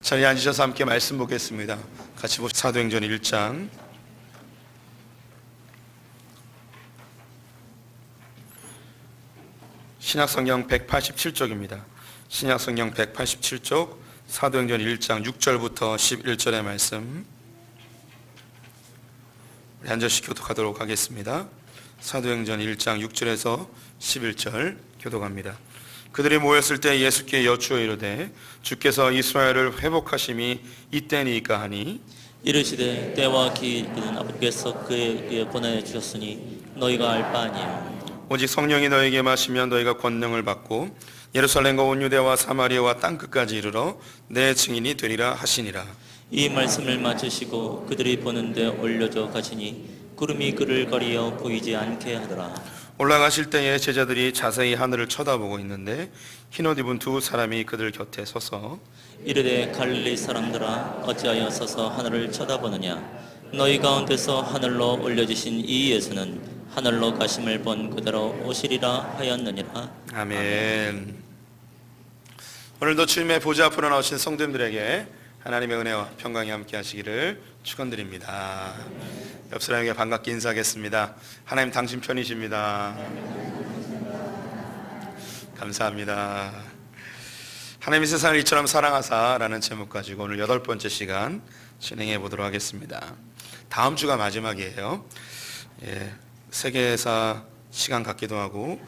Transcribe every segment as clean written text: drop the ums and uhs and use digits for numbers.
자리에 앉으셔서 함께 말씀 보겠습니다. 같이 사도행전 1장 신약성경 187쪽입니다. 신약성경 187쪽 사도행전 1장 6절부터 11절의 말씀 우리 한 절씩 교독하도록 하겠습니다. 사도행전 1장 6절에서 11절 교독합니다. 그들이 모였을 때 예수께 여쭈어 이르되 주께서 이스라엘을 회복하심이 이때니까 하니 이르시되 때와 기일은 아버지께서 그에게 보내주셨으니 너희가 알 바 아니에요. 오직 성령이 너에게 마시면 너희가 권능을 받고 예루살렘과 온 유대와 사마리아와 땅끝까지 이르러 내 증인이 되리라 하시니라. 이 말씀을 마치시고 그들이 보는데 올려져 가시니 구름이 그를 가리어 보이지 않게 하더라. 올라가실 때에 제자들이 자세히 하늘을 쳐다보고 있는데 흰옷 입은 두 사람이 그들 곁에 서서 이르되 갈릴리 사람들아 어찌하여 서서 하늘을 쳐다보느냐. 너희 가운데서 하늘로 올려지신 이 예수는 하늘로 가심을 본 그대로 오시리라 하였느니라. 아멘. 오늘도 주님의 보좌 앞으로 나오신 성도님들에게 하나님의 은혜와 평강이 함께 하시기를 축원드립니다. 옆 사람에게 반갑게 인사하겠습니다. 하나님 당신 편이십니다. 감사합니다. 하나님이 세상을 이처럼 사랑하사라는 제목 가지고 오늘 8번째 시간 진행해 보도록 하겠습니다. 다음 주가 마지막이에요. 세계사 시간 같기도 하고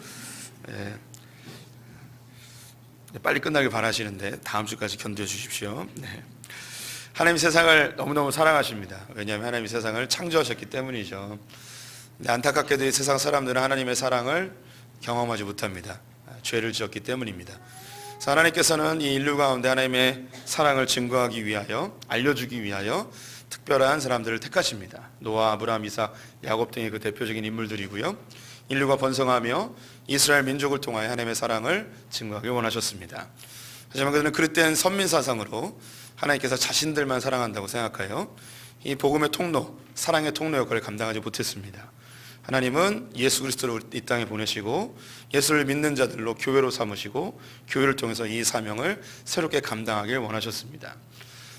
빨리 끝나길 바라시는데 다음 주까지 견뎌 주십시오. 하나님 세상을 너무너무 사랑하십니다. 왜냐하면 하나님이 세상을 창조하셨기 때문이죠. 근데 안타깝게도 이 세상 사람들은 하나님의 사랑을 경험하지 못합니다. 죄를 지었기 때문입니다. 그래서 하나님께서는 이 인류 가운데 하나님의 사랑을 증거하기 위하여, 알려주기 위하여 특별한 사람들을 택하십니다. 노아, 아브라함, 이삭, 야곱 등의 그 대표적인 인물들이고요. 인류가 번성하며 이스라엘 민족을 통하여 하나님의 사랑을 증거하기 원하셨습니다. 하지만 그들은 그릇된 선민사상으로 하나님께서 자신들만 사랑한다고 생각하여 이 복음의 통로, 사랑의 통로 역할을 감당하지 못했습니다. 하나님은 예수 그리스도를 이 땅에 보내시고 예수를 믿는 자들로 교회로 삼으시고 교회를 통해서 이 사명을 새롭게 감당하길 원하셨습니다.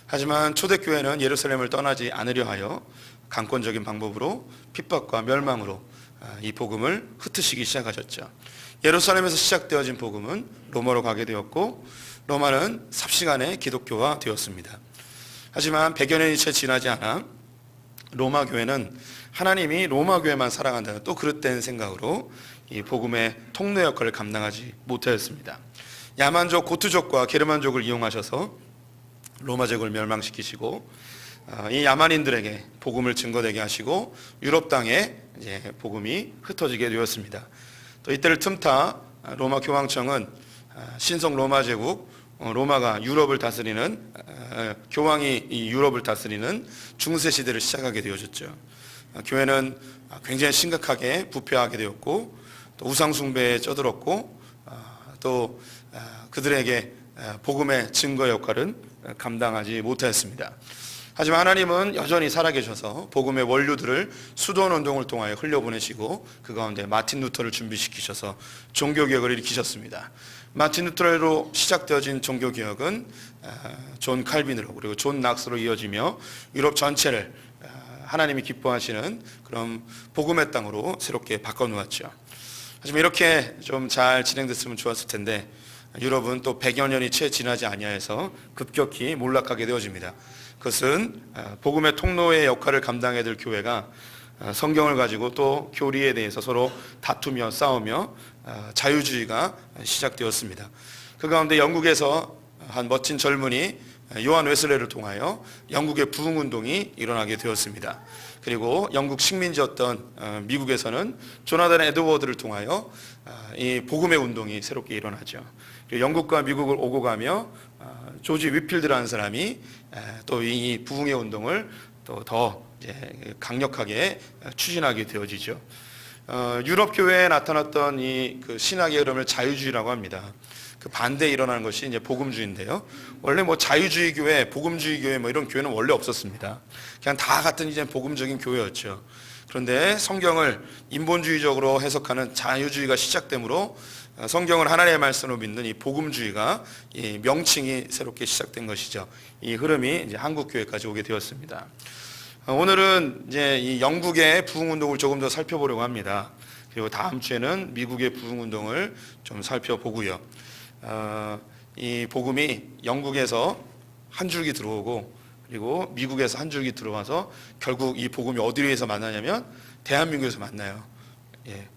하지만 초대교회는 예루살렘을 떠나지 않으려 하여 강권적인 방법으로 핍박과 멸망으로 이 복음을 흩으시기 시작하셨죠. 예루살렘에서 시작되어진 복음은 로마로 가게 되었고 로마는 삽시간에 기독교화 되었습니다. 하지만 100여 년이 채 지나지 않아 로마 교회는 하나님이 로마 교회만 사랑한다는 또 그릇된 생각으로 이 복음의 통로 역할을 감당하지 못하였습니다. 야만족, 고트족과 게르만족을 이용하셔서 로마 제국을 멸망시키시고 이 야만인들에게 복음을 증거되게 하시고 유럽 땅에 이제 복음이 흩어지게 되었습니다. 또 이때를 틈타 로마 교황청은 신성 로마 제국, 로마가 유럽을 다스리는 교황이 이 유럽을 다스리는 중세 시대를 시작하게 되어졌죠. 교회는 굉장히 심각하게 부패하게 되었고 또 우상 숭배에 쩌들었고 또 그들에게 복음의 증거 역할은 감당하지 못하였습니다. 하지만 하나님은 여전히 살아계셔서 복음의 원류들을 수도원 운동을 통하여 흘려보내시고 그 가운데 마틴 루터를 준비시키셔서 종교개혁을 일으키셨습니다. 마틴 루터로 시작되어진 종교개혁은 존 칼빈으로 그리고 존 낙스로 이어지며 유럽 전체를 하나님이 기뻐하시는 그런 복음의 땅으로 새롭게 바꿔놓았죠. 하지만 이렇게 좀 잘 진행됐으면 좋았을 텐데 유럽은 또 100여 년이 채 지나지 아니하여서 급격히 몰락하게 되어집니다. 그것은 복음의 통로의 역할을 감당해야 될 교회가 성경을 가지고 또 교리에 대해서 서로 다투며 싸우며 자유주의가 시작되었습니다. 그 가운데 영국에서 한 멋진 젊은이 요한 웨슬레를 통하여 영국의 부흥운동이 일어나게 되었습니다. 그리고 영국 식민지였던 미국에서는 조나단 에드워드를 통하여 이 복음의 운동이 새롭게 일어나죠. 영국과 미국을 오고 가며 조지 위필드라는 사람이 또 이 부흥의 운동을 또 더 강력하게 추진하게 되어지죠. 유럽 교회에 나타났던 이 그 신학의 흐름을 자유주의라고 합니다. 그 반대에 일어나는 것이 이제 복음주의인데요. 원래 뭐 자유주의 교회, 복음주의 교회 뭐 이런 교회는 원래 없었습니다. 그냥 다 같은 이제 복음적인 교회였죠. 그런데 성경을 인본주의적으로 해석하는 자유주의가 시작되므로 성경을 하나님의 말씀으로 믿는 이 복음주의가 이 명칭이 새롭게 시작된 것이죠. 이 흐름이 이제 한국 교회까지 오게 되었습니다. 오늘은 이제 이 영국의 부흥운동을 조금 더 살펴보려고 합니다. 그리고 다음 주에는 미국의 부흥운동을 좀 살펴보고요. 이 복음이 영국에서 한 줄기 들어오고 그리고 미국에서 한 줄기 들어와서 결국 이 복음이 어디에서 만나냐면 대한민국에서 만나요. 예,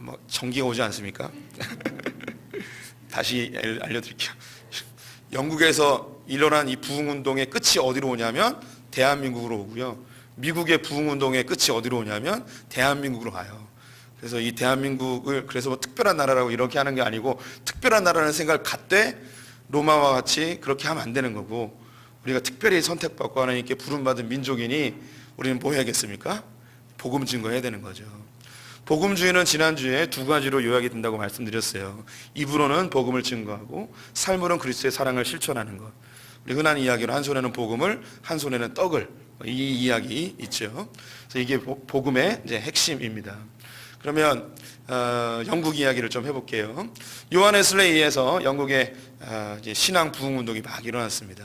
뭐 전기가 오지 않습니까? 다시 알려드릴게요. 영국에서 일어난 이 부흥운동의 끝이 어디로 오냐면 대한민국으로 오고요. 미국의 부흥운동의 끝이 어디로 오냐면 대한민국으로 가요. 그래서 이 대한민국을 그래서 뭐 특별한 나라라고 이렇게 하는 게 아니고 특별한 나라라는 생각을 갖되 로마와 같이 그렇게 하면 안 되는 거고 우리가 특별히 선택받고 하나님께 부름받은 민족이니 우리는 뭐 해야겠습니까? 복음 증거해야 되는 거죠. 복음주의는 지난주에 두 가지로 요약이 된다고 말씀드렸어요. 입으로는 복음을 증거하고 삶으로는 그리스도의 사랑을 실천하는 것. 우리 흔한 이야기로 한 손에는 복음을 한 손에는 떡을 이 이야기 있죠. 그래서 이게 복음의 이제 핵심입니다. 그러면 영국 이야기를 좀 해볼게요. 요한 웨슬레이에 의해서 영국의 이제 신앙 부흥 운동이 막 일어났습니다.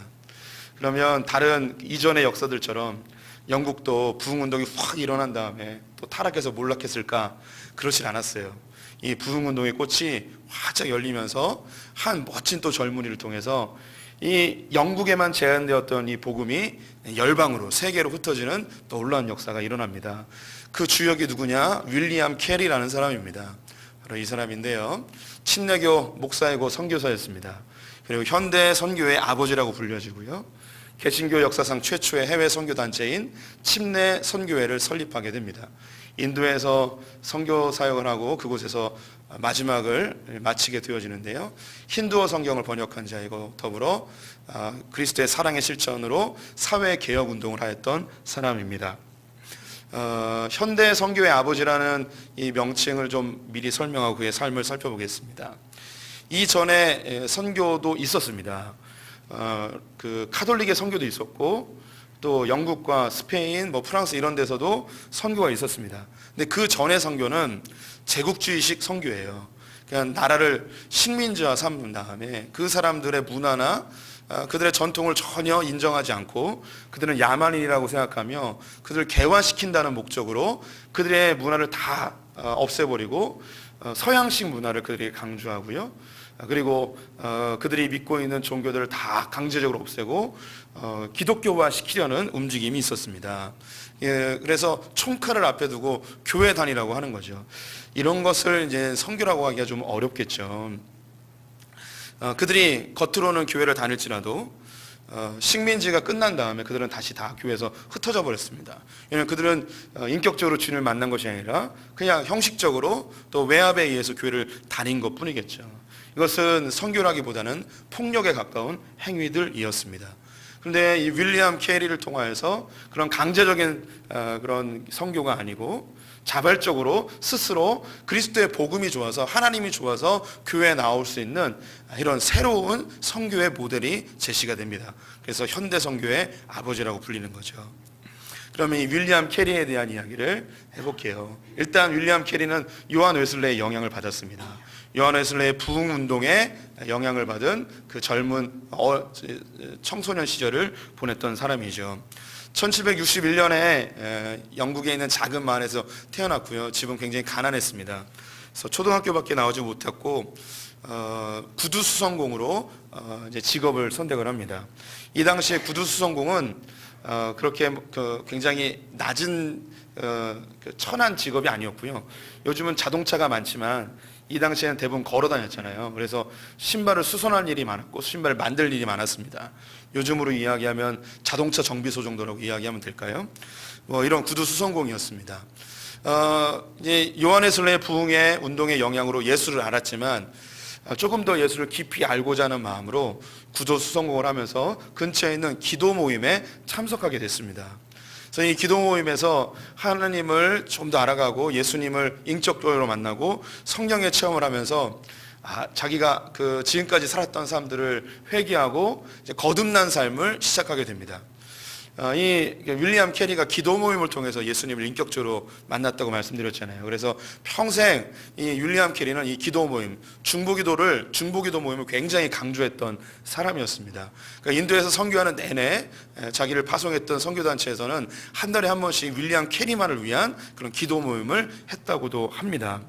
그러면 다른 이전의 역사들처럼 영국도 부흥 운동이 확 일어난 다음에 또 타락해서 몰락했을까? 그렇진 않았어요. 이 부흥 운동의 꽃이 활짝 열리면서 한 멋진 또 젊은이를 통해서 이 영국에만 제한되었던 이 복음이 열방으로 세계로 흩어지는 또 놀라운 역사가 일어납니다. 그 주역이 누구냐? 윌리엄 캐리라는 사람입니다. 바로 이 사람인데요. 침례교 목사이고 선교사였습니다. 그리고 현대 선교의 아버지라고 불려지고요. 개신교 역사상 최초의 해외 선교 단체인 침례 선교회를 설립하게 됩니다. 인도에서 선교 사역을 하고 그곳에서 마지막을 마치게 되어지는데요. 힌두어 성경을 번역한 자이고 더불어 그리스도의 사랑의 실천으로 사회 개혁 운동을 하였던 사람입니다. 현대 선교의 아버지라는 이 명칭을 좀 미리 설명하고 그의 삶을 살펴보겠습니다. 이전에 선교도 있었습니다. 그 카톨릭의 선교도 있었고 또 영국과 스페인, 뭐 프랑스 이런 데서도 선교가 있었습니다. 근데 그 전의 선교는 제국주의식 선교예요. 그냥 나라를 식민지화 삼은 다음에 그 사람들의 문화나 그들의 전통을 전혀 인정하지 않고 그들은 야만인이라고 생각하며 그들을 개화시킨다는 목적으로 그들의 문화를 다 없애버리고 서양식 문화를 그들이 강조하고요. 그리고 그들이 믿고 있는 종교들을 다 강제적으로 없애고 기독교화 시키려는 움직임이 있었습니다. 예, 그래서 총칼을 앞에 두고 교회 다니라고 하는 거죠. 이런 것을 이제 선교라고 하기가 좀 어렵겠죠. 그들이 겉으로는 교회를 다닐지라도 식민지가 끝난 다음에 그들은 다시 다 교회에서 흩어져 버렸습니다. 왜냐하면 그들은 인격적으로 주님을 만난 것이 아니라 그냥 형식적으로 또 외압에 의해서 교회를 다닌 것 뿐이겠죠. 이것은 선교라기보다는 폭력에 가까운 행위들이었습니다. 그런데 이 윌리엄 캐리를 통하여서 그런 강제적인 그런 선교가 아니고 자발적으로 스스로 그리스도의 복음이 좋아서 하나님이 좋아서 교회에 나올 수 있는 이런 새로운 선교의 모델이 제시가 됩니다. 그래서 현대 선교의 아버지라고 불리는 거죠. 그러면 이 윌리엄 캐리에 대한 이야기를 해볼게요. 일단 윌리엄 캐리는 요한 웨슬레이의 영향을 받았습니다. 요한 웨슬레이의 부흥 운동에 영향을 받은 그 젊은 청소년 시절을 보냈던 사람이죠. 1761년에 영국에 있는 작은 마을에서 태어났고요. 집은 굉장히 가난했습니다. 그래서 초등학교밖에 나오지 못했고 구두 수선공으로 이제 직업을 선택을 합니다. 이 당시에 구두 수선공은 그렇게 굉장히 낮은 천한 직업이 아니었고요. 요즘은 자동차가 많지만 이 당시에는 대부분 걸어 다녔잖아요. 그래서 신발을 수선할 일이 많았고 신발을 만들 일이 많았습니다. 요즘으로 이야기하면 자동차 정비소 정도라고 이야기하면 될까요? 뭐 이런 구두 수선공이었습니다. 이제 요한 웨슬레이의 부흥의 운동의 영향으로 예수를 알았지만 조금 더 예수를 깊이 알고자 하는 마음으로 구두 수선공을 하면서 근처에 있는 기도 모임에 참석하게 됐습니다. 그래서 이 기도 모임에서 하나님을 좀 더 알아가고 예수님을 인격적으로 만나고 성령의 체험을 하면서 자기가 그 지금까지 살았던 삶들을 회개하고 이제 거듭난 삶을 시작하게 됩니다. 이 윌리엄 캐리가 기도 모임을 통해서 예수님을 인격적으로 만났다고 말씀드렸잖아요. 그래서 평생 이 윌리엄 캐리는 이 기도 모임, 중보기도 모임을 굉장히 강조했던 사람이었습니다. 그러니까 인도에서 선교하는 내내 자기를 파송했던 선교단체에서는 한 달에 한 번씩 윌리엄 캐리만을 위한 그런 기도 모임을 했다고도 합니다.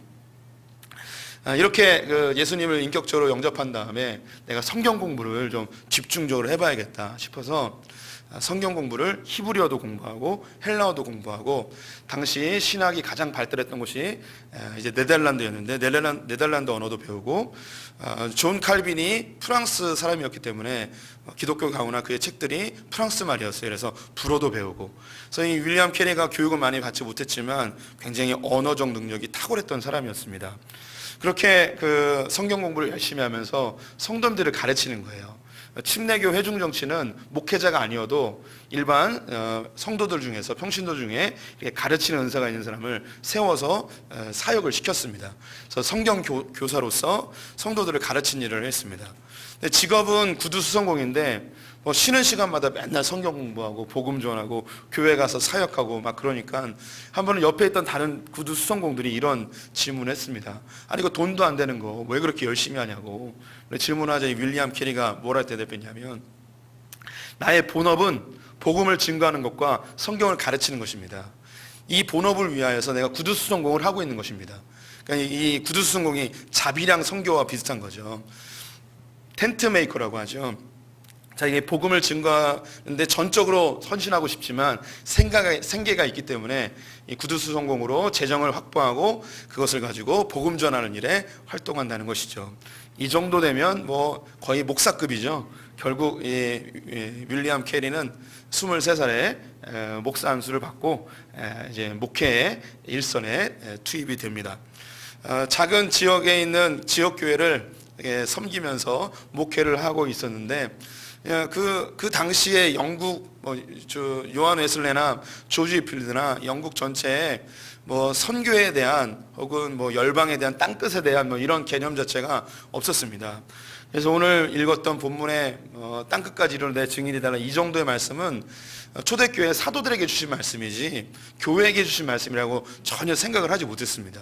이렇게 예수님을 인격적으로 영접한 다음에 내가 성경 공부를 좀 집중적으로 해봐야겠다 싶어서 성경 공부를 히브리어도 공부하고 헬라어도 공부하고, 당시 신학이 가장 발달했던 곳이 이제 네덜란드였는데 네덜란드 언어도 배우고, 존 칼빈이 프랑스 사람이었기 때문에 기독교 강우나 그의 책들이 프랑스 말이었어요. 그래서 불어도 배우고, 그래서 이 윌리엄 캐리가 교육을 많이 받지 못했지만 굉장히 언어적 능력이 탁월했던 사람이었습니다. 그렇게 그 성경 공부를 열심히 하면서 성도들을 가르치는 거예요. 침례교 회중 정치는 목회자가 아니어도 일반 성도들 중에서, 평신도 중에 이렇게 가르치는 은사가 있는 사람을 세워서 사역을 시켰습니다. 그래서 성경 교사로서 성도들을 가르친 일을 했습니다. 근데 직업은 구두수성공인데 쉬는 시간마다 맨날 성경 공부하고 복음 전하고 교회 가서 사역하고 막 그러니까 한 번은 옆에 있던 다른 구두수성공들이 이런 질문을 했습니다. 아니 이거 돈도 안 되는 거 왜 그렇게 열심히 하냐고 질문하자 윌리엄 캐리가 뭐라 대답했냐면, 나의 본업은 복음을 증거하는 것과 성경을 가르치는 것입니다. 이 본업을 위하여서 내가 구두수성공을 하고 있는 것입니다. 그러니까 이 구두수성공이 자비량 선교와 비슷한 거죠. 텐트 메이커라고 하죠. 자, 이게 복음을 증거하는데 전적으로 헌신하고 싶지만 생계가 있기 때문에 이 구두수성공으로 재정을 확보하고 그것을 가지고 복음 전하는 일에 활동한다는 것이죠. 이 정도 되면 뭐 거의 목사급이죠. 결국 윌리엄 캐리는 23살에 목사 안수를 받고 이제 목회의 일선에 투입이 됩니다. 작은 지역에 있는 지역 교회를 섬기면서 목회를 하고 있었는데, 그 당시에 영국 요한 웨슬레나 조지 필드나 영국 전체에 선교에 대한 혹은 열방에 대한 땅끝에 대한 이런 개념 자체가 없었습니다. 그래서 오늘 읽었던 본문에 땅끝까지 이르러 내 증인이다라, 이 정도의 말씀은 초대교회 사도들에게 주신 말씀이지 교회에게 주신 말씀이라고 전혀 생각을 하지 못했습니다.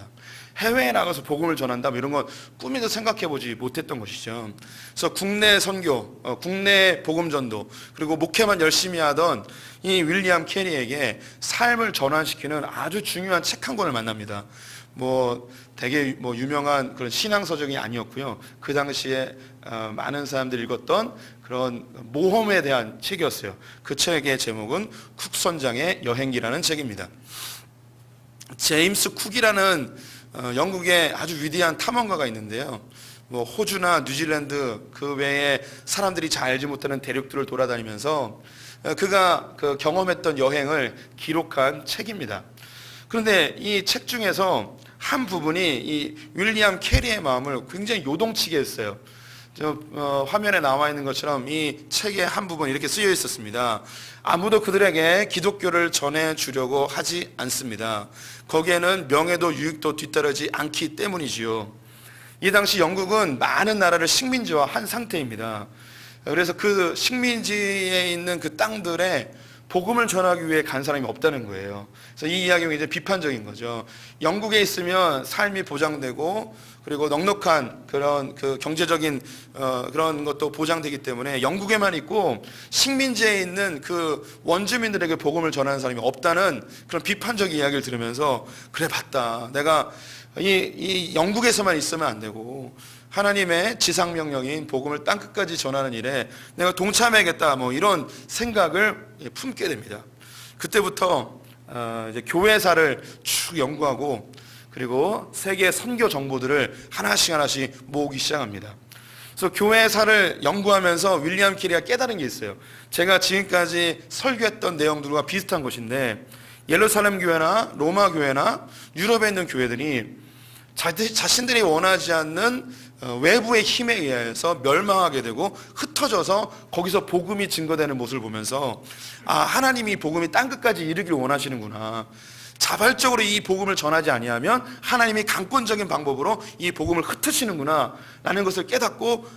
해외에 나가서 복음을 전한다 이런 건 꿈에도 생각해보지 못했던 것이죠. 그래서 국내 선교, 국내 복음 전도, 그리고 목회만 열심히 하던 이 윌리엄 캐리에게 삶을 전환시키는 아주 중요한 책 한 권을 만납니다. 되게 유명한 그런 신앙서적이 아니었고요. 그 당시에 많은 사람들이 읽었던 그런 모험에 대한 책이었어요. 그 책의 제목은 쿡 선장의 여행기라는 책입니다. 제임스 쿡이라는 영국의 아주 위대한 탐험가가 있는데요. 호주나 뉴질랜드 그 외에 사람들이 잘 알지 못하는 대륙들을 돌아다니면서 그가 그 경험했던 여행을 기록한 책입니다. 그런데 이 책 중에서 한 부분이 이 윌리엄 캐리의 마음을 굉장히 요동치게 했어요. 화면에 나와 있는 것처럼 이 책의 한 부분이 이렇게 쓰여 있었습니다. 아무도 그들에게 기독교를 전해주려고 하지 않습니다. 거기에는 명예도 유익도 뒤따르지 않기 때문이지요. 이 당시 영국은 많은 나라를 식민지화한 상태입니다. 그래서 그 식민지에 있는 그 땅들에 복음을 전하기 위해 간 사람이 없다는 거예요. 그래서 이 이야기가 이제 비판적인 거죠. 영국에 있으면 삶이 보장되고 그리고 넉넉한 그런 그 경제적인 그런 것도 보장되기 때문에 영국에만 있고 식민지에 있는 그 원주민들에게 복음을 전하는 사람이 없다는 그런 비판적인 이야기를 들으면서, 그래 맞다. 내가 이 영국에서만 있으면 안 되고 하나님의 지상명령인 복음을 땅끝까지 전하는 일에 내가 동참해야겠다, 이런 생각을 품게 됩니다. 그때부터 이제 교회사를 쭉 연구하고 그리고 세계 선교 정보들을 하나씩 모으기 시작합니다. 그래서 교회사를 연구하면서 윌리엄 캐리가 깨달은 게 있어요. 제가 지금까지 설교했던 내용들과 비슷한 것인데, 예루살렘 교회나 로마 교회나 유럽에 있는 교회들이 자신들이 원하지 않는 외부의 힘에 의해서 멸망하게 되고 흩어져서 거기서 복음이 증거되는 모습을 보면서, 하나님이 복음이 땅끝까지 이르기를 원하시는구나. 자발적으로 이 복음을 전하지 아니하면 하나님이 강권적인 방법으로 이 복음을 흩으시는구나 라는 것을 깨닫고,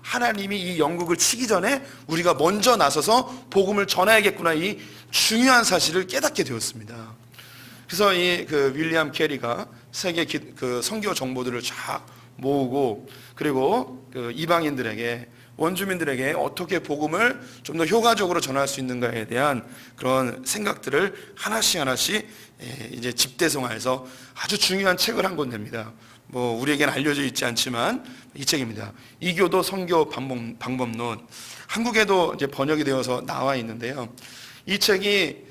하나님이 이 영국을 치기 전에 우리가 먼저 나서서 복음을 전해야겠구나, 이 중요한 사실을 깨닫게 되었습니다. 그래서 이 윌리엄 캐리가 세계 선교 정보들을 쫙 모으고, 그리고 이방인들에게, 원주민들에게 어떻게 복음을 좀 더 효과적으로 전할 수 있는가에 대한 그런 생각들을 하나씩 이제 집대성화해서 아주 중요한 책을 한 권 냅니다. 우리에게는 알려져 있지 않지만 이 책입니다. 이교도 선교 방법론. 한국에도 이제 번역이 되어서 나와 있는데요. 이 책이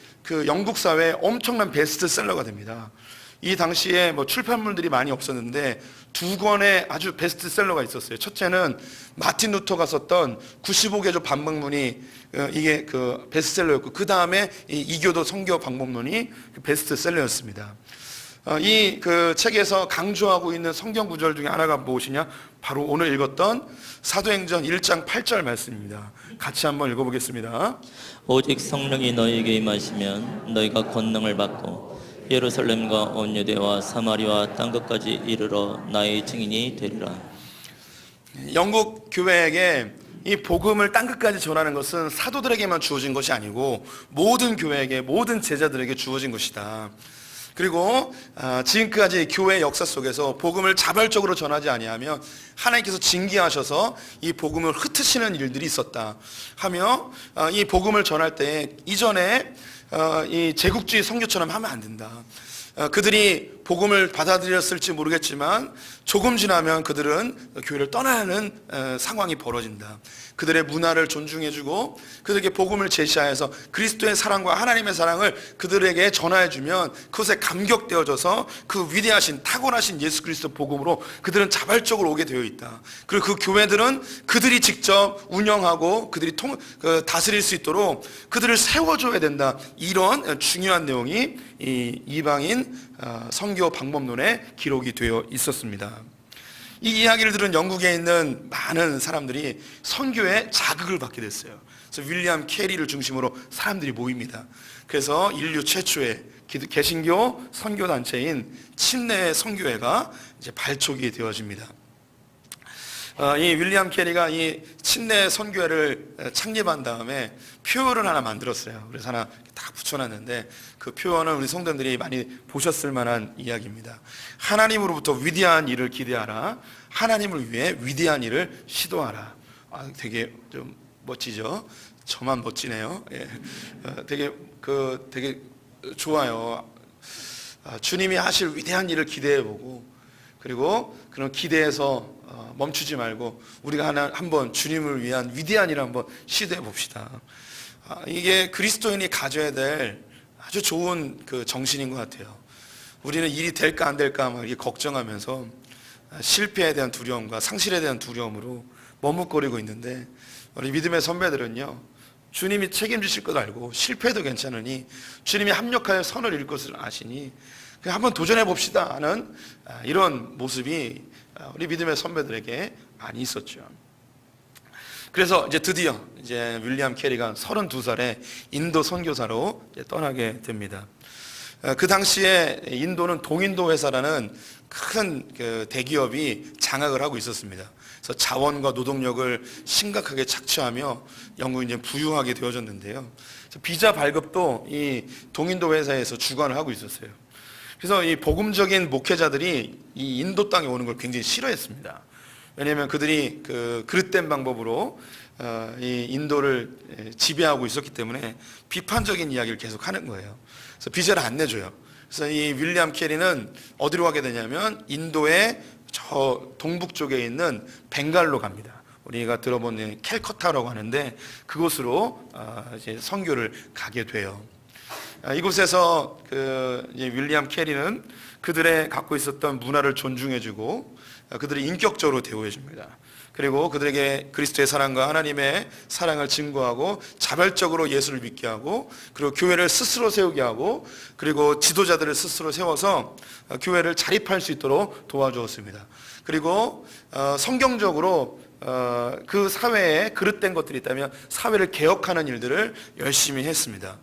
영국 사회에 엄청난 베스트셀러가 됩니다. 이 당시에 출판물들이 많이 없었는데 두 권의 아주 베스트셀러가 있었어요. 첫째는 마틴 루터가 썼던 95개조 반박문이 이게 베스트셀러였고, 그 다음에 이교도 선교 방법론이 베스트셀러였습니다. 이 책에서 강조하고 있는 성경 구절 중에 하나가 무엇이냐? 바로 오늘 읽었던 사도행전 1장 8절 말씀입니다. 같이 한번 읽어보겠습니다. 오직 성령이 너희에게 임하시면 너희가 권능을 받고 예루살렘과 온 유대와 사마리아 땅끝까지 이르러 나의 증인이 되리라. 영국 교회에게 이 복음을 땅끝까지 전하는 것은 사도들에게만 주어진 것이 아니고 모든 교회에게, 모든 제자들에게 주어진 것이다. 그리고 지금까지 교회 역사 속에서 복음을 자발적으로 전하지 아니하면 하나님께서 징계하셔서 이 복음을 흩으시는 일들이 있었다 하며, 이 복음을 전할 때 이전에 이 제국주의 선교처럼 하면 안 된다. 그들이 복음을 받아들였을지 모르겠지만 조금 지나면 그들은 교회를 떠나야 하는 상황이 벌어진다. 그들의 문화를 존중해주고 그들에게 복음을 제시하여서 그리스도의 사랑과 하나님의 사랑을 그들에게 전하여주면 그것에 감격되어져서 그 위대하신 탁월하신 예수 그리스도 복음으로 그들은 자발적으로 오게 되어 있다. 그리고 그 교회들은 그들이 직접 운영하고 그들이 다스릴 수 있도록 그들을 세워줘야 된다. 이런 중요한 내용이 이 이방인 선교 방법론에 기록이 되어 있었습니다. 이 이야기를 들은 영국에 있는 많은 사람들이 선교에 자극을 받게 됐어요. 그래서 윌리엄 캐리를 중심으로 사람들이 모입니다. 그래서 인류 최초의 개신교 선교 단체인 침례 선교회가 이제 발족이 되어집니다. 이 윌리엄 캐리가 이 침례 선교회를 창립한 다음에 표어를 하나 만들었어요. 그래서 하나 딱 붙여놨는데 그 표어는 우리 성도들이 많이 보셨을 만한 이야기입니다. 하나님으로부터 위대한 일을 기대하라. 하나님을 위해 위대한 일을 시도하라. 되게 좀 멋지죠? 저만 멋지네요. 예. 되게 좋아요. 주님이 하실 위대한 일을 기대해보고, 그리고 그런 기대에서 멈추지 말고 우리가 한번 주님을 위한 위대한 일을 한번 시도해 봅시다. 이게 그리스도인이 가져야 될 아주 좋은 정신인 것 같아요. 우리는 일이 될까 안 될까 막 이렇게 걱정하면서 실패에 대한 두려움과 상실에 대한 두려움으로 머뭇거리고 있는데, 우리 믿음의 선배들은요, 주님이 책임지실 것 알고 실패해도 괜찮으니 주님이 합력하여 선을 이룰 것을 아시니 그냥 한번 도전해 봅시다 하는 이런 모습이 우리 믿음의 선배들에게 많이 있었죠. 그래서 이제 드디어 윌리엄 캐리가 32살에 인도 선교사로 떠나게 됩니다. 그 당시에 인도는 동인도 회사라는 큰 대기업이 장악을 하고 있었습니다. 그래서 자원과 노동력을 심각하게 착취하며 영국이 이제 부유하게 되어졌는데요. 비자 발급도 이 동인도 회사에서 주관을 하고 있었어요. 그래서 이 복음적인 목회자들이 이 인도 땅에 오는 걸 굉장히 싫어했습니다. 왜냐하면 그들이 그릇된 방법으로 이 인도를 지배하고 있었기 때문에 비판적인 이야기를 계속 하는 거예요. 그래서 비자를 안 내줘요. 그래서 이 윌리엄 캐리는 어디로 가게 되냐면 인도의 저 동북 쪽에 있는 벵갈로 갑니다. 우리가 들어본 캘커타라고 하는데 그곳으로 이제 선교를 가게 돼요. 이곳에서 윌리엄 캐리는 그들의 갖고 있었던 문화를 존중해주고 그들을 인격적으로 대우해줍니다. 그리고 그들에게 그리스도의 사랑과 하나님의 사랑을 증거하고 자발적으로 예수를 믿게 하고, 그리고 교회를 스스로 세우게 하고, 그리고 지도자들을 스스로 세워서 교회를 자립할 수 있도록 도와주었습니다. 그리고 성경적으로 그 사회에 그릇된 것들이 있다면 사회를 개혁하는 일들을 열심히 했습니다.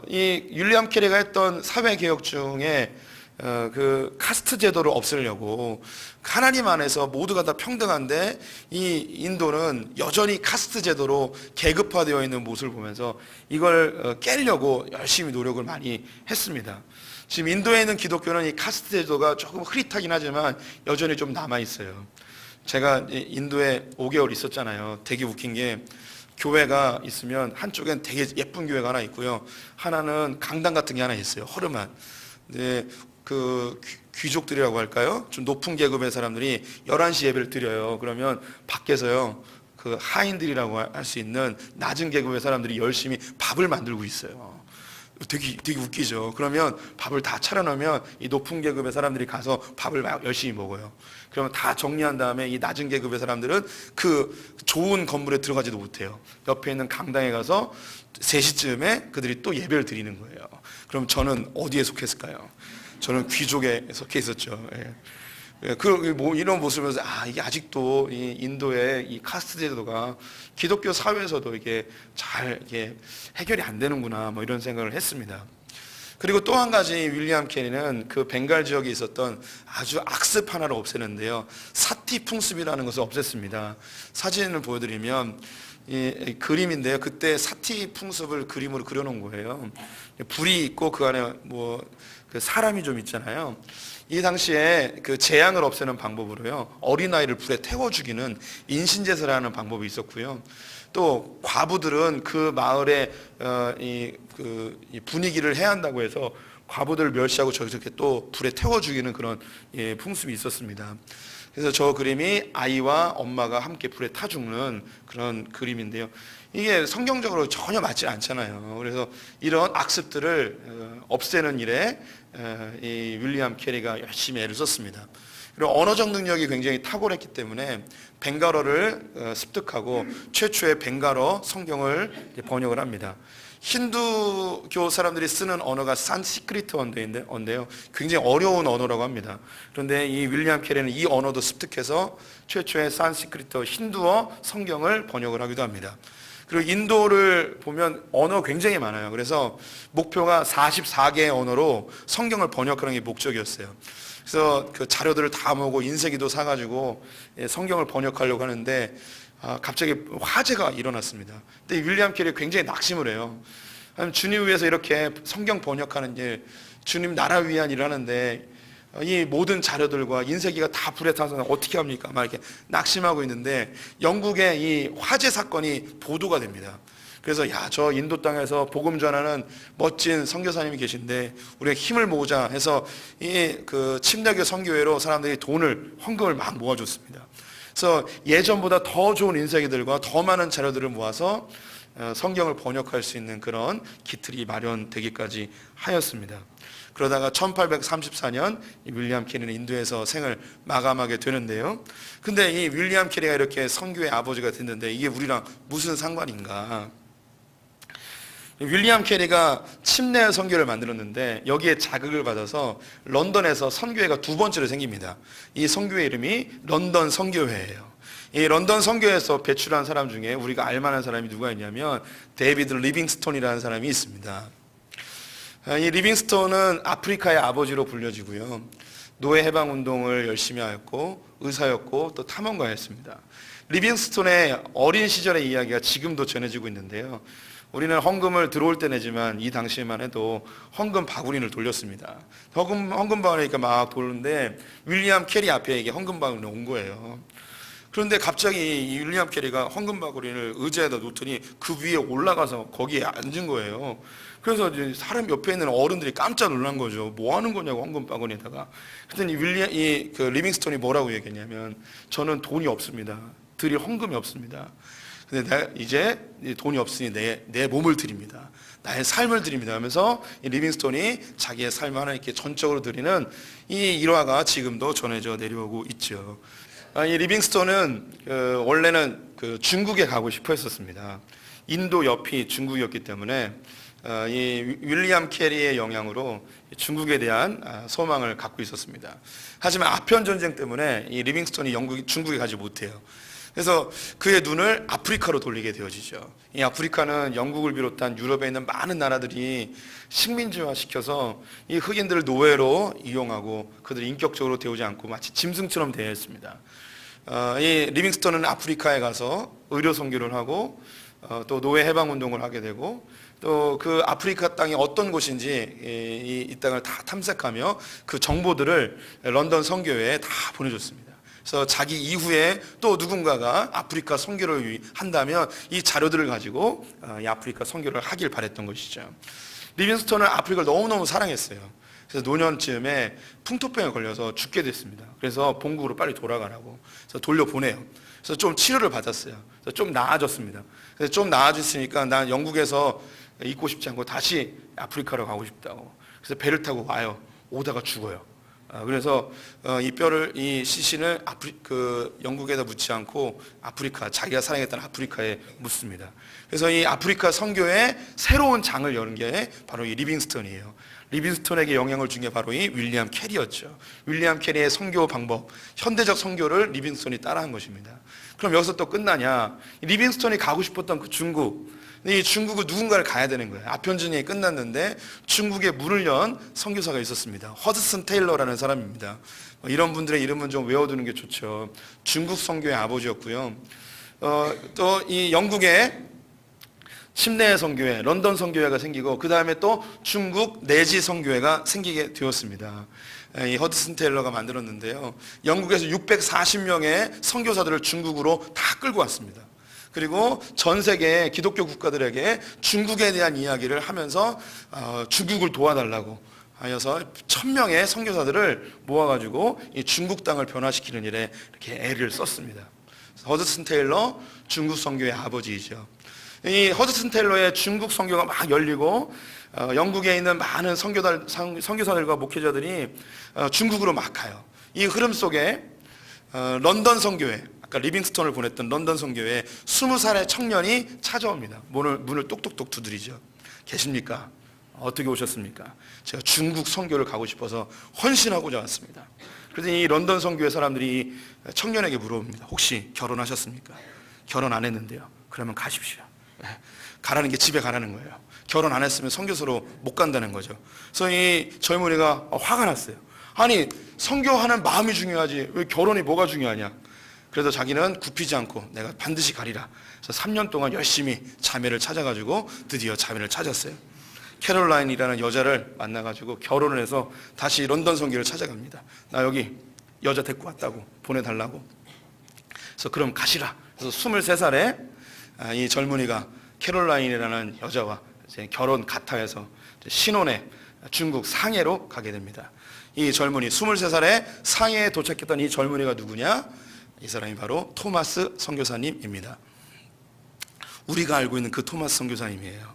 이 윌리엄 캐리가 했던 사회 개혁 중에 그 카스트 제도를 없애려고 하나님 안에서 모두가 다 평등한데 이 인도는 여전히 카스트 제도로 계급화되어 있는 모습을 보면서 이걸 깨려고 열심히 노력을 많이 했습니다. 지금 인도에 있는 기독교는 이 카스트 제도가 조금 흐릿하긴 하지만 여전히 좀 남아 있어요. 제가 인도에 5개월 있었잖아요. 되게 웃긴 게 교회가 있으면 한쪽엔 되게 예쁜 교회가 하나 있고요. 하나는 강당 같은 게 하나 있어요. 허름한. 근데 그 귀족들이라고 할까요? 좀 높은 계급의 사람들이 11시 예배를 드려요. 그러면 밖에서요, 그 하인들이라고 할 수 있는 낮은 계급의 사람들이 열심히 밥을 만들고 있어요. 되게 웃기죠. 그러면 밥을 다 차려놓으면 이 높은 계급의 사람들이 가서 밥을 막 열심히 먹어요. 그러면 다 정리한 다음에 이 낮은 계급의 사람들은 그 좋은 건물에 들어가지도 못해요. 옆에 있는 강당에 가서 3시쯤에 그들이 또 예배를 드리는 거예요. 그럼 저는 어디에 속했을까요? 저는 귀족에 속해 있었죠. 이런 모습을 보면서 이게 아직도 이 인도의 이 카스트 제도가 기독교 사회에서도 이게 잘 이게 해결이 안 되는구나 뭐 이런 생각을 했습니다. 그리고 또 한 가지 윌리엄 캐리는 그 벵갈 지역에 있었던 아주 악습 하나를 없애는데요. 사티 풍습이라는 것을 없앴습니다. 사진을 보여드리면 이 그림인데요. 그때 사티 풍습을 그림으로 그려놓은 거예요. 불이 있고 그 안에 뭐 그 사람이 좀 있잖아요. 이 당시에 그 재앙을 없애는 방법으로요, 어린아이를 불에 태워 죽이는 인신제사라는 방법이 있었고요. 또 과부들은 그 마을의 이 분위기를 해한다고 해서 과부들을 멸시하고 저렇게 또 불에 태워 죽이는 그런 풍습이 있었습니다. 그래서 저 그림이 아이와 엄마가 함께 불에 타 죽는 그런 그림인데요. 이게 성경적으로 전혀 맞지 않잖아요. 그래서 이런 악습들을 없애는 일에 이 윌리엄 캐리가 열심히 애를 썼습니다. 그리고 언어적 능력이 굉장히 탁월했기 때문에 벵갈어를 습득하고 최초의 벵갈어 성경을 번역을 합니다. 힌두교 사람들이 쓰는 언어가 산스크리트 언어인데요. 굉장히 어려운 언어라고 합니다. 그런데 이 윌리엄 캐리는 이 언어도 습득해서 최초의 산스크리트 힌두어 성경을 번역을 하기도 합니다. 그리고 인도를 보면 언어가 굉장히 많아요. 그래서 목표가 44개의 언어로 성경을 번역하는 게 목적이었어요. 그래서 그 자료들을 다 모으고 인쇄기도 사가지고 성경을 번역하려고 하는데 갑자기 화재가 일어났습니다. 근데 윌리엄 캐리 굉장히 낙심을 해요. 주님 위해서 이렇게 성경 번역하는 일, 주님 나라 위한 일을 하는데 이 모든 자료들과 인쇄기가 다 불에 타서 어떻게 합니까? 막 이렇게 낙심하고 있는데 영국의 이 화재 사건이 보도가 됩니다. 그래서 저 인도 땅에서 복음 전하는 멋진 선교사님이 계신데 우리가 힘을 모으자 해서 이 그 침략교 선교회로 사람들이 헌금을 막 모아줬습니다. 그래서 예전보다 더 좋은 인쇄기들과 더 많은 자료들을 모아서 성경을 번역할 수 있는 그런 기틀이 마련되기까지 하였습니다. 그러다가 1834년 이 윌리엄 캐리는 인도에서 생을 마감하게 되는데요. 근데 이 윌리엄 캐리가 이렇게 선교의 아버지가 됐는데 이게 우리랑 무슨 상관인가? 윌리엄 캐리가 침례 선교를 만들었는데 여기에 자극을 받아서 런던에서 선교회가 2번째로 생깁니다. 이 선교회 이름이 런던 선교회예요. 이 런던 선교회에서 배출한 사람 중에 우리가 알만한 사람이 누가 있냐면 데이비드 리빙스톤이라는 사람이 있습니다. 이 리빙스톤은 아프리카의 아버지로 불려지고요. 노예 해방 운동을 열심히 하였고 의사였고 또 탐험가였습니다. 리빙스톤의 어린 시절의 이야기가 지금도 전해지고 있는데요. 우리는 헌금을 들어올 때 내지만 이 당시에만 해도 헌금 바구니를 돌렸습니다. 헌금 바구니가 막 도는데 윌리엄 캐리 앞에 이게 헌금 바구니가 온 거예요. 그런데 갑자기 이 윌리엄 캐리가 헌금 바구니를 의자에다 놓더니 그 위에 올라가서 거기에 앉은 거예요. 그래서 이제 사람 옆에 있는 어른들이 깜짝 놀란 거죠. 뭐 하는 거냐고 헌금 바구니에다가. 그랬더니 그 리빙스톤이 뭐라고 얘기했냐면 저는 돈이 없습니다. 드릴 헌금이 없습니다. 근데 내가 이제 돈이 없으니 내 몸을 드립니다. 나의 삶을 드립니다 하면서 이 리빙스톤이 자기의 삶을 하나님께 전적으로 드리는 이 일화가 지금도 전해져 내려오고 있죠. 이 리빙스톤은 원래는 그 중국에 가고 싶어 했었습니다. 인도 옆이 중국이었기 때문에 이 윌리엄 캐리의 영향으로 중국에 대한 소망을 갖고 있었습니다. 하지만 아편 전쟁 때문에 이 리빙스톤이 중국에 가지 못해요. 그래서 그의 눈을 아프리카로 돌리게 되어지죠. 이 아프리카는 영국을 비롯한 유럽에 있는 많은 나라들이 식민지화 시켜서 이 흑인들을 노예로 이용하고 그들을 인격적으로 대우지 않고 마치 짐승처럼 대했습니다. 이 리빙스턴은 아프리카에 가서 의료 선교를 하고 또 노예 해방 운동을 하게 되고 또 그 아프리카 땅이 어떤 곳인지 이 땅을 다 탐색하며 그 정보들을 런던 선교회에 다 보내줬습니다. 그래서 자기 이후에 또 누군가가 아프리카 선교를 한다면 이 자료들을 가지고 이 아프리카 선교를 하길 바랬던 것이죠. 리빙스턴은 아프리카를 너무너무 사랑했어요. 그래서 노년쯤에 풍토병에 걸려서 죽게 됐습니다. 그래서 본국으로 빨리 돌아가라고 그래서 돌려보내요. 그래서 좀 치료를 받았어요. 그래서 좀 나아졌습니다. 그래서 좀 나아졌으니까 난 영국에서 있고 싶지 않고 다시 아프리카로 가고 싶다고. 그래서 배를 타고 와요. 오다가 죽어요. 그래서 이 시신을 영국에다 묻지 않고 아프리카, 자기가 사랑했던 아프리카에 묻습니다. 그래서 이 아프리카 선교에 새로운 장을 여는 게 바로 이 리빙스턴이에요. 리빙스턴에게 영향을 준 게 바로 이 윌리엄 캐리였죠. 윌리엄 캐리의 선교 방법, 현대적 선교를 리빙스턴이 따라한 것입니다. 그럼 여기서 또 끝나냐? 리빙스턴이 가고 싶었던 그 중국, 이 중국은 누군가를 가야 되는 거예요. 아편전이 끝났는데 중국에 문을 연 선교사가 있었습니다. 허드슨 테일러라는 사람입니다. 이런 분들의 이름은 좀 외워두는 게 좋죠. 중국 선교의 아버지였고요. 또 이 영국의 침례 선교회, 런던 선교회가 생기고 그 다음에 또 중국 내지 선교회가 생기게 되었습니다. 이 허드슨 테일러가 만들었는데요. 영국에서 640명의 선교사들을 중국으로 다 끌고 왔습니다. 그리고 전 세계 기독교 국가들에게 중국에 대한 이야기를 하면서 중국을 도와달라고 하여서 1000명의 선교사들을 모아가지고 이 중국 땅을 변화시키는 일에 이렇게 애를 썼습니다. 허드슨 테일러, 중국 선교의 아버지이죠. 이 허드슨 테일러의 중국 선교가 막 열리고 영국에 있는 많은 선교사들과 목회자들이 중국으로 막 가요. 이 흐름 속에 런던 선교회, 아까 리빙스턴을 보냈던 런던 선교회에 20살의 청년이 찾아옵니다. 문을 똑똑똑 두드리죠. 계십니까? 어떻게 오셨습니까? 제가 중국 선교를 가고 싶어서 헌신하고자 왔습니다. 그래서 이 런던 선교회 사람들이 청년에게 물어봅니다. 혹시 결혼하셨습니까? 결혼 안 했는데요. 그러면 가십시오. 가라는 게 집에 가라는 거예요. 결혼 안 했으면 선교사로 못 간다는 거죠. 그래서 이 젊은이가 화가 났어요. 아니, 선교하는 마음이 중요하지 왜 결혼이 뭐가 중요하냐. 그래서 자기는 굽히지 않고 내가 반드시 가리라. 그래서 3년 동안 열심히 자매를 찾아가지고 드디어 자매를 찾았어요. 캐롤라인이라는 여자를 만나가지고 결혼을 해서 다시 런던 선교를 찾아갑니다. 나 여기 여자 데리고 왔다고 보내달라고. 그래서 그럼 가시라. 그래서 23살에 이 젊은이가 캐롤라인이라는 여자와 이제 결혼 가타에서 신혼에 중국 상해로 가게 됩니다. 이 젊은이 23살에 상해에 도착했던 이 젊은이가 누구냐? 이 사람이 바로 토마스 선교사님입니다. 우리가 알고 있는 그 토마스 선교사님이에요.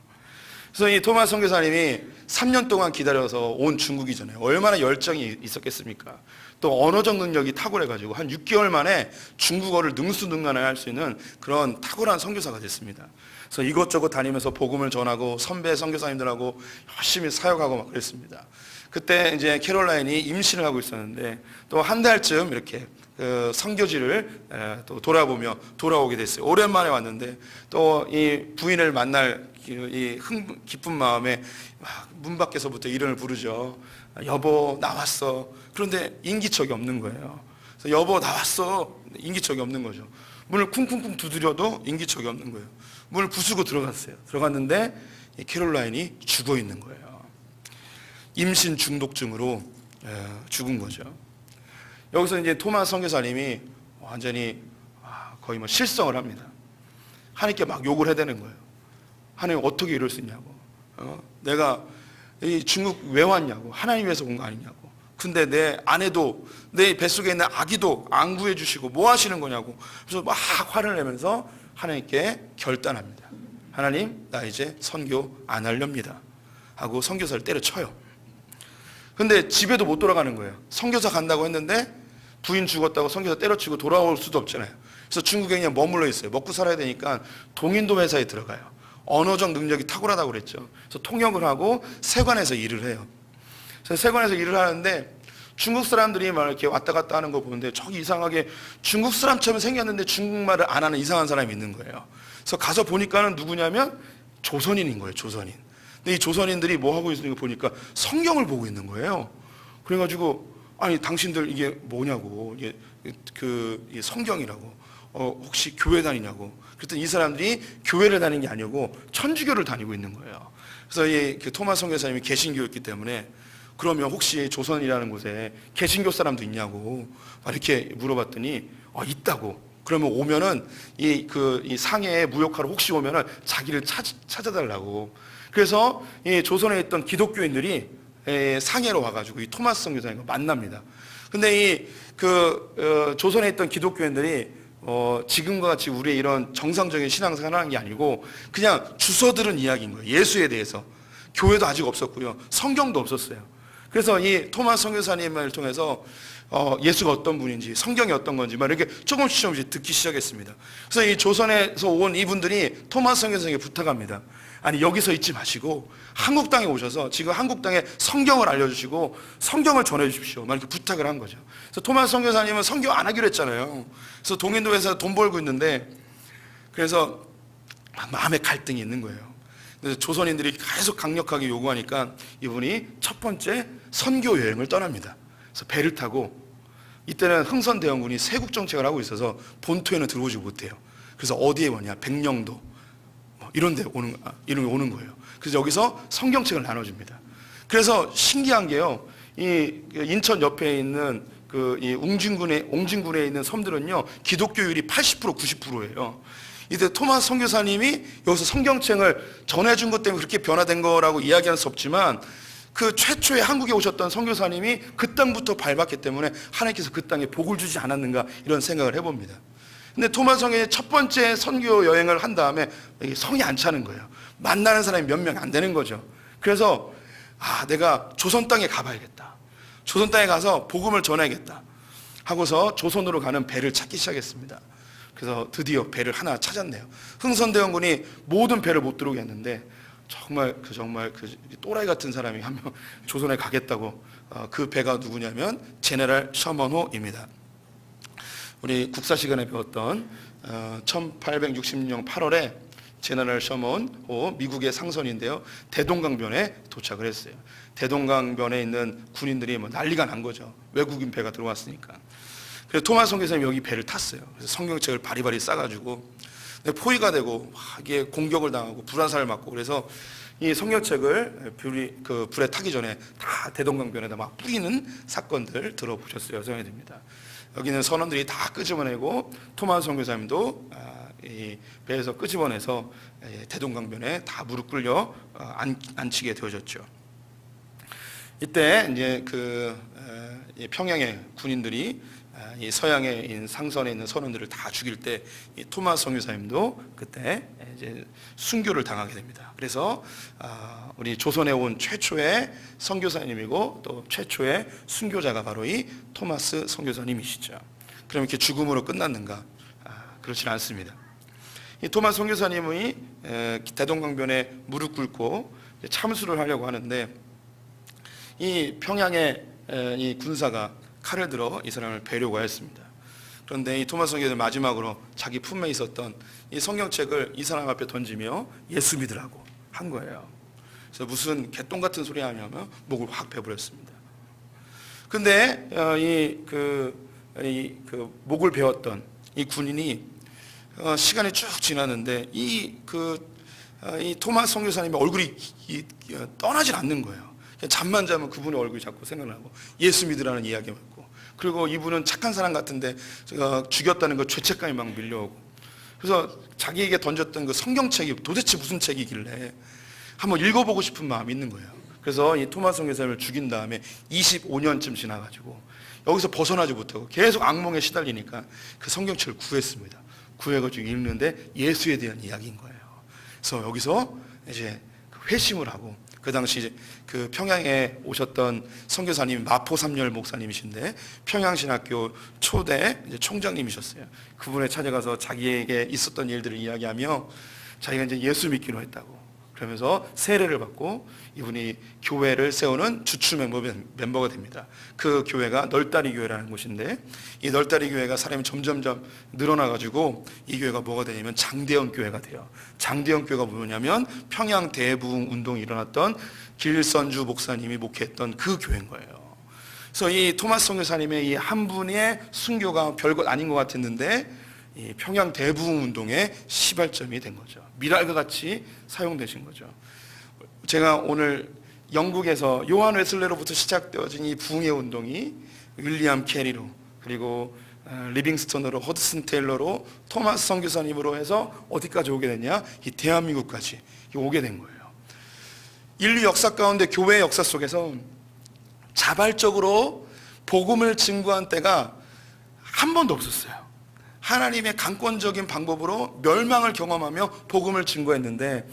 그래서 이 토마스 선교사님이 3년 동안 기다려서 온 중국이잖아요. 얼마나 열정이 있었겠습니까? 또 언어적 능력이 탁월해가지고 한 6개월 만에 중국어를 능수능란하게 할 수 있는 그런 탁월한 선교사가 됐습니다. 그래서 이것저것 다니면서 복음을 전하고 선배 선교사님들하고 열심히 사역하고 막 그랬습니다. 그때 이제 캐롤라인이 임신을 하고 있었는데 또 한 달쯤 이렇게 그 선교지를 또 돌아보며 돌아오게 됐어요. 오랜만에 왔는데 또 이 부인을 만날 이 기쁜 마음에 문 밖에서부터 이름을 부르죠. 여보 나왔어. 그런데 인기척이 없는 거예요. 그래서 여보 나왔어. 인기척이 없는 거죠. 문을 쿵쿵쿵 두드려도 인기척이 없는 거예요. 문을 부수고 들어갔어요. 들어갔는데 이 캐롤라인이 죽어 있는 거예요. 임신 중독증으로 죽은 거죠. 여기서 이제 토마스 선교사님이 완전히 거의 뭐 실성을 합니다. 하나님께 막 욕을 해대는 거예요. 하나님 어떻게 이럴 수 있냐고. 내가 이 중국 왜 왔냐고. 하나님 위해서 온 거 아니냐고. 근데 내 아내도 내 뱃속에 있는 아기도 안 구해주시고 뭐 하시는 거냐고. 그래서 막 화를 내면서 하나님께 결단합니다. 하나님 나 이제 선교 안 하렵니다 하고 선교사를 때려쳐요. 근데 집에도 못 돌아가는 거예요. 선교사 간다고 했는데 부인 죽었다고 선교사 때려치고 돌아올 수도 없잖아요. 그래서 중국에 그냥 머물러 있어요. 먹고 살아야 되니까 동인도 회사에 들어가요. 언어적 능력이 탁월하다고 그랬죠. 그래서 통역을 하고 세관에서 일을 해요. 그래서 세관에서 일을 하는데 중국 사람들이 막 이렇게 왔다 갔다 하는 거 보는데 저기 이상하게 중국 사람처럼 생겼는데 중국말을 안 하는 이상한 사람이 있는 거예요. 그래서 가서 보니까는 누구냐면 조선인인 거예요, 조선인. 근데 이 조선인들이 뭐 하고 있는 거 보니까 성경을 보고 있는 거예요. 그래가지고 아니 당신들 이게 뭐냐고, 이게 이게 성경이라고, 혹시 교회 다니냐고. 그랬더니 이 사람들이 교회를 다니는 게 아니고 천주교를 다니고 있는 거예요. 그래서 이 토마스 선교사님이 개신교였기 때문에 그러면 혹시 조선이라는 곳에 개신교 사람도 있냐고 막 이렇게 물어봤더니 있다고. 그러면 오면은 이 상해에 무역하러 혹시 오면은 자기를 찾아달라고. 그래서 이 조선에 있던 기독교인들이 상해로 와가지고 이 토마스 선교사님과 만납니다. 근데 이 조선에 있던 기독교인들이 지금과 같이 우리의 이런 정상적인 신앙생활을 하는 게 아니고 그냥 주워 들은 이야기인 거예요. 예수에 대해서. 교회도 아직 없었고요. 성경도 없었어요. 그래서 이 토마스 선교사님을 통해서 예수가 어떤 분인지, 성경이 어떤 건지 막 이렇게 조금씩 듣기 시작했습니다. 그래서 이 조선에서 온 이분들이 토마스 선교사님에게 부탁합니다. 아니 여기서 있지 마시고 한국 땅에 오셔서 지금 한국 땅에 성경을 알려주시고 성경을 전해주십시오. 막 이렇게 부탁을 한 거죠. 그래서 토마스 선교사님은 성경 안 하기로 했잖아요. 그래서 동인도에서 돈 벌고 있는데 그래서 마음에 갈등이 있는 거예요. 그래서 조선인들이 계속 강력하게 요구하니까 이분이 첫 번째 선교 여행을 떠납니다. 그래서 배를 타고 이때는 흥선대원군이 세국 정책을 하고 있어서 본토에는 들어오지 못해요. 그래서 어디에 오냐? 백령도 이런 데 오는 거예요. 그래서 여기서 성경책을 나눠줍니다. 그래서 신기한 게요, 이 인천 옆에 있는 이 옹진군에 있는 섬들은요 기독교율이 80% 90%예요. 이때 토마스 선교사님이 여기서 성경책을 전해준 것 때문에 그렇게 변화된 거라고 이야기할 수 없지만 그 최초에 한국에 오셨던 선교사님이 그 땅부터 밟았기 때문에 하나님께서 그 땅에 복을 주지 않았는가 이런 생각을 해봅니다. 근데 토마스 선교사님이 첫 번째 선교 여행을 한 다음에 성이 안 차는 거예요. 만나는 사람이 몇 명 안 되는 거죠. 그래서 내가 조선 땅에 가봐야겠다. 조선 땅에 가서 복음을 전해야겠다 하고서 조선으로 가는 배를 찾기 시작했습니다. 그래서 드디어 배를 하나 찾았네요. 흥선대원군이 모든 배를 못 들어오게 했는데 정말 또라이 같은 사람이 한 명 조선에 가겠다고. 그 배가 누구냐면 제네럴 셔먼호입니다. 우리 국사 시간에 배웠던 1866년 8월에 제네럴 셔먼호 미국의 상선인데요, 대동강변에 도착을 했어요. 대동강변에 있는 군인들이 난리가 난 거죠. 외국인 배가 들어왔으니까. 그래서 토마스 선교사님이 여기 배를 탔어요. 그래서 성경책을 바리바리 싸가지고 포위가 되고 이게 공격을 당하고 불화살을 맞고, 그래서 이 성경책을 불에 타기 전에 다 대동강변에다 막 뿌리는 사건들 들어보셨어요. 성회됩니다. 여기는 선원들이 다 끄집어내고 토마스 선교사님도 이 배에서 끄집어내서 대동강변에 다 무릎 꿇려 앉히게 되어졌죠. 이때 이제 평양의 군인들이 이 서양에 있는 상선에 있는 선원들을 다 죽일 때 이 토마스 선교사님도 그때 이제 순교를 당하게 됩니다. 그래서 우리 조선에 온 최초의 선교사님이고 또 최초의 순교자가 바로 이 토마스 선교사님이시죠. 그럼 이렇게 죽음으로 끝났는가? 그렇지는 않습니다. 이 토마스 선교사님이 대동강변에 무릎 꿇고 참수를 하려고 하는데 이 평양의 이 군사가 칼을 들어 이 사람을 베려고 하였습니다. 그런데 이 토마스 선교사는 마지막으로 자기 품에 있었던 이 성경책을 이 사람 앞에 던지며 예수 믿으라고 한 거예요. 그래서 무슨 개똥 같은 소리 하냐면 목을 확 베버렸습니다. 근데 목을 베었던 이 군인이 시간이 쭉 지났는데 이 토마스 선교사님의 얼굴이 떠나질 않는 거예요. 잠만 자면 그분의 얼굴이 자꾸 생각나고 예수 믿으라는 이야기 맞고, 그리고 이분은 착한 사람 같은데 죽였다는 그 죄책감이 막 밀려오고, 그래서 자기에게 던졌던 그 성경책이 도대체 무슨 책이길래 한번 읽어보고 싶은 마음이 있는 거예요. 그래서 이 토마스 선교사님을 죽인 다음에 25년쯤 지나가지고 여기서 벗어나지 못하고 계속 악몽에 시달리니까 그 성경책을 구했습니다. 구해가지고 읽는데 예수에 대한 이야기인 거예요. 그래서 여기서 이제 회심을 하고, 그 당시 그 평양에 오셨던 선교사님이 마포 삼열 목사님이신데 평양신학교 초대 총장님이셨어요. 그분에 찾아가서 자기에게 있었던 일들을 이야기하며 자기가 이제 예수 믿기로 했다고. 그러면서 세례를 받고 이분이 교회를 세우는 주축 멤버가 됩니다. 그 교회가 널다리 교회라는 곳인데, 이 널다리 교회가 사람이 점점점 늘어나가지고 이 교회가 뭐가 되냐면 장대현 교회가 돼요. 장대현 교회가 뭐냐면 평양 대부흥 운동이 일어났던 길선주 목사님이 목회했던 그 교회인 거예요. 그래서 이 토마스 선교사님의 이 한 분의 순교가 별것 아닌 것 같았는데 이 평양 대부흥 운동의 시발점이 된 거죠. 미랄과 같이 사용되신 거죠. 제가 오늘 영국에서 요한 웨슬레로부터 시작되어진 이 부흥의 운동이 윌리엄 캐리로, 그리고 리빙스턴으로, 허드슨 테일러로, 토마스 선교사님으로 해서 어디까지 오게 됐냐? 이 대한민국까지 오게 된 거예요. 인류 역사 가운데 교회 역사 속에서 자발적으로 복음을 증거한 때가 한 번도 없었어요. 하나님의 강권적인 방법으로 멸망을 경험하며 복음을 증거했는데,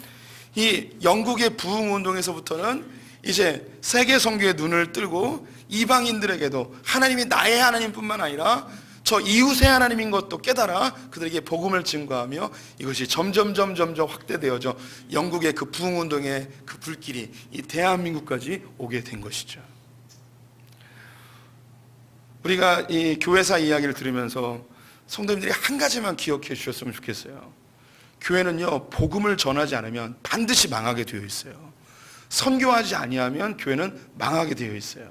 이 영국의 부흥 운동에서부터는 이제 세계 선교의 눈을 뜨고 이방인들에게도 하나님이 나의 하나님뿐만 아니라 저 이웃의 하나님인 것도 깨달아 그들에게 복음을 증거하며 이것이 점점 확대되어져 영국의 그 부흥 운동의 그 불길이 이 대한민국까지 오게 된 것이죠. 우리가 이 교회사 이야기를 들으면서 성도님들이 한 가지만 기억해 주셨으면 좋겠어요. 교회는요, 복음을 전하지 않으면 반드시 망하게 되어 있어요. 선교하지 아니하면 교회는 망하게 되어 있어요.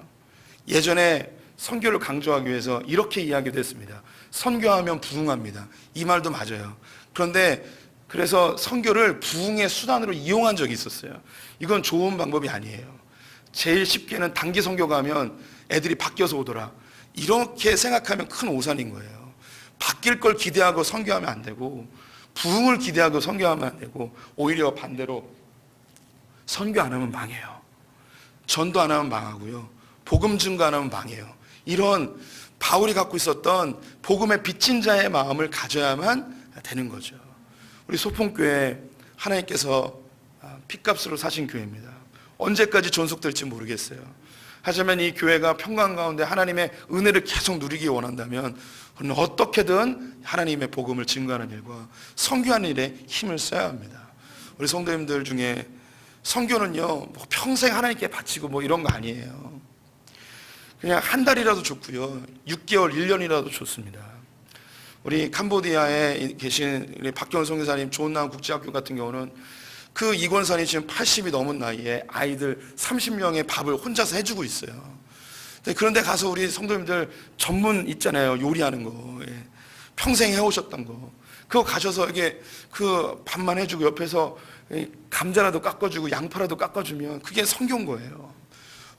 예전에 선교를 강조하기 위해서 이렇게 이야기됐습니다. 선교하면 부흥합니다. 이 말도 맞아요. 그런데 그래서 선교를 부흥의 수단으로 이용한 적이 있었어요. 이건 좋은 방법이 아니에요. 제일 쉽게는 단기 선교 가면 애들이 바뀌어서 오더라, 이렇게 생각하면 큰 오산인 거예요. 바뀔 걸 기대하고 선교하면 안 되고, 부흥을 기대하고 선교하면 안 되고, 오히려 반대로 선교 안 하면 망해요. 전도 안 하면 망하고요, 복음 증거 안 하면 망해요. 이런 바울이 갖고 있었던 복음의 빚진 자의 마음을 가져야만 되는 거죠. 우리 소풍교회 하나님께서 핏값으로 사신 교회입니다. 언제까지 존속될지 모르겠어요. 하지만 이 교회가 평강 가운데 하나님의 은혜를 계속 누리기 원한다면 우리는 어떻게든 하나님의 복음을 증거하는 일과 선교하는 일에 힘을 써야 합니다. 우리 성도님들 중에 선교는요, 뭐 평생 하나님께 바치고 뭐 이런 거 아니에요. 그냥 한 달이라도 좋고요, 6개월, 1년이라도 좋습니다. 우리 캄보디아에 계신 우리 박경원 선교사님 좋은나무 국제학교 같은 경우는 그 이권산이 지금 80이 넘은 나이에 아이들 30명의 밥을 혼자서 해주고 있어요. 그런데 가서 우리 성도님들 전문 있잖아요, 요리하는 거, 평생 해오셨던 거, 그거 가셔서 이게 그 밥만 해주고 옆에서 감자라도 깎아주고 양파라도 깎아주면 그게 선교인 거예요.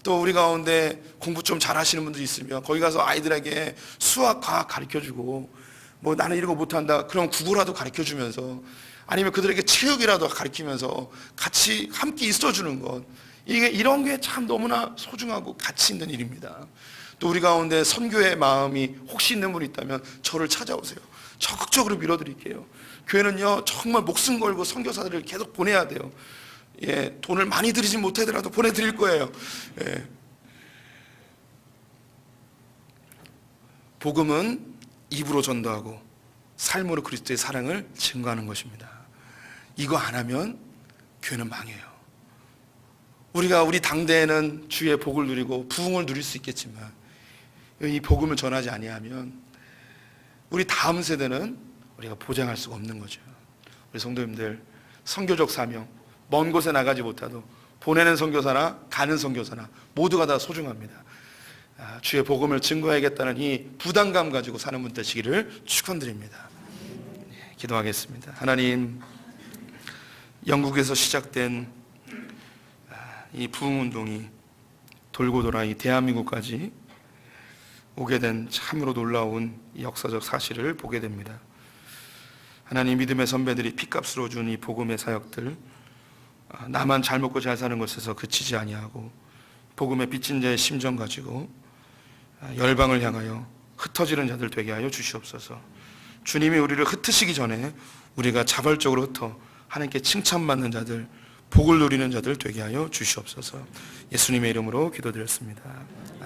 또 우리 가운데 공부 좀 잘하시는 분들 있으면 거기 가서 아이들에게 수학, 과학 가르쳐주고, 뭐 나는 이런 거 못한다 그럼 국어라도 가르쳐주면서, 아니면 그들에게 체육이라도 가르치면서 같이 함께 있어주는 것, 이게 이런 게 참 너무나 소중하고 가치 있는 일입니다. 또 우리 가운데 선교의 마음이 혹시 있는 분이 있다면 저를 찾아오세요. 적극적으로 밀어드릴게요. 교회는요, 정말 목숨 걸고 선교사들을 계속 보내야 돼요. 돈을 많이 들이지 못하더라도 보내드릴 거예요. 복음은 입으로 전도하고 삶으로 그리스도의 사랑을 증거하는 것입니다. 이거 안 하면 교회는 망해요. 우리가 우리 당대에는 주의 복을 누리고 부흥을 누릴 수 있겠지만 이 복음을 전하지 아니하면 우리 다음 세대는 우리가 보장할 수가 없는 거죠. 우리 성도님들, 선교적 사명, 먼 곳에 나가지 못해도 보내는 선교사나 가는 선교사나 모두가 다 소중합니다. 주의 복음을 증거해야겠다는 이 부담감 가지고 사는 분 되시기를 축원드립니다. 기도하겠습니다. 하나님, 영국에서 시작된 이 부흥운동이 돌고 돌아 이 대한민국까지 오게 된 참으로 놀라운 역사적 사실을 보게 됩니다. 하나님, 믿음의 선배들이 피값으로 준 이 복음의 사역들, 나만 잘 먹고 잘 사는 것에서 그치지 아니하고 복음의 빚진 자의 심정 가지고 열방을 향하여 흩어지는 자들 되게 하여 주시옵소서. 주님이 우리를 흩으시기 전에 우리가 자발적으로 흩어 하나님께 칭찬받는 자들, 복을 누리는 자들 되게 하여 주시옵소서. 예수님의 이름으로 기도드렸습니다. 아멘.